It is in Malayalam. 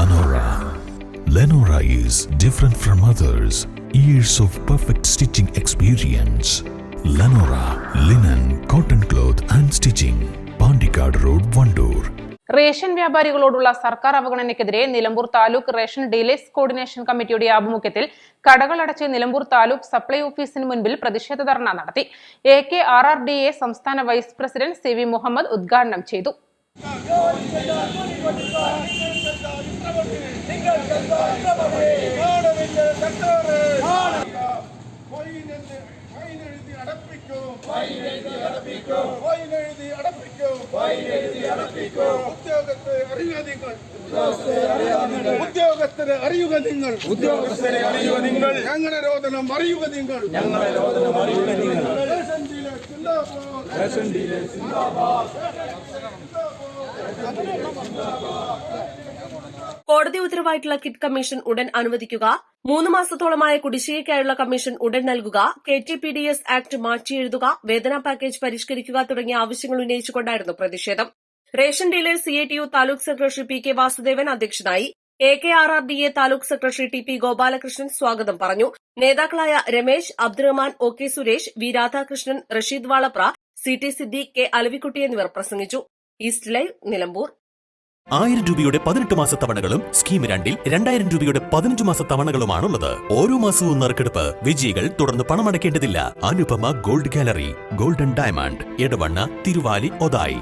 Lenora. Lenora is different from others. Years of perfect stitching experience. Lenora, linen, cotton cloth and stitching. Pandikad Road, Vandoor. Ration വ്യാപാരികളോടുള്ള സർക്കാർ അവഗണനയ്ക്കെതിരെ Nilambur taluk ration dealers coordination കമ്മിറ്റിയുടെ ആഭിമുഖ്യത്തിൽ കടകളടച്ച് നിലമ്പൂർ താലൂക്ക് സപ്ലൈ ഓഫീസിന് മുൻപിൽ പ്രതിഷേധ ധർണ നടത്തി. AKRRDA സംസ്ഥാന വൈസ് പ്രസിഡന്റ് CV മുഹമ്മദ് ഉദ്ഘാടനം ചെയ്തു. ഉദ്യോഗസ്ഥരെ അറിയുക നിങ്ങൾ ഞങ്ങളുടെ രോദനം അറിയുക നിങ്ങൾ കോടതി ഉത്തരവായിട്ടുള്ള കിറ്റ് കമ്മീഷൻ ഉടൻ അനുവദിക്കുക, 3 മാസത്തോളമായ കുടിശ്ശികയ്ക്കായുള്ള കമ്മീഷൻ ഉടൻ നൽകുക, KTPDS ആക്ട് മാറ്റിയെഴുതുക, വേതന പാക്കേജ് പരിഷ്കരിക്കുക തുടങ്ങിയ ആവശ്യങ്ങൾ ഉന്നയിച്ചുകൊണ്ടായിരുന്നു പ്രതിഷേധം. Ration dealers CATU taluk secretary PK Vasudevan അധ്യക്ഷനായി. AKRRDA taluk secretary TP Gopalakrishnan സ്വാഗതം പറഞ്ഞു. നേതാക്കളായ Ramesh, Abdurahman, OK Suresh, V Radhakrishnan, Rasheed Valapra, CT Siddique, K Alavikutty എന്നിവർ പ്രസംഗിച്ചു. East live, Nilambur. 1000 രൂപയുടെ 18 മാസ തവണകളും സ്കീം 2ൽ 2000 രൂപയുടെ 15 മാസ തവണകളുമാണുള്ളത്. ഓരോ മാസവും നറുക്കെടുപ്പ്. വിജയികൾ തുടർന്ന് പണമടയ്ക്കേണ്ടതില്ല. Anupama gold gallery, golden diamond, Edavanna, Thiruvali, Othayi.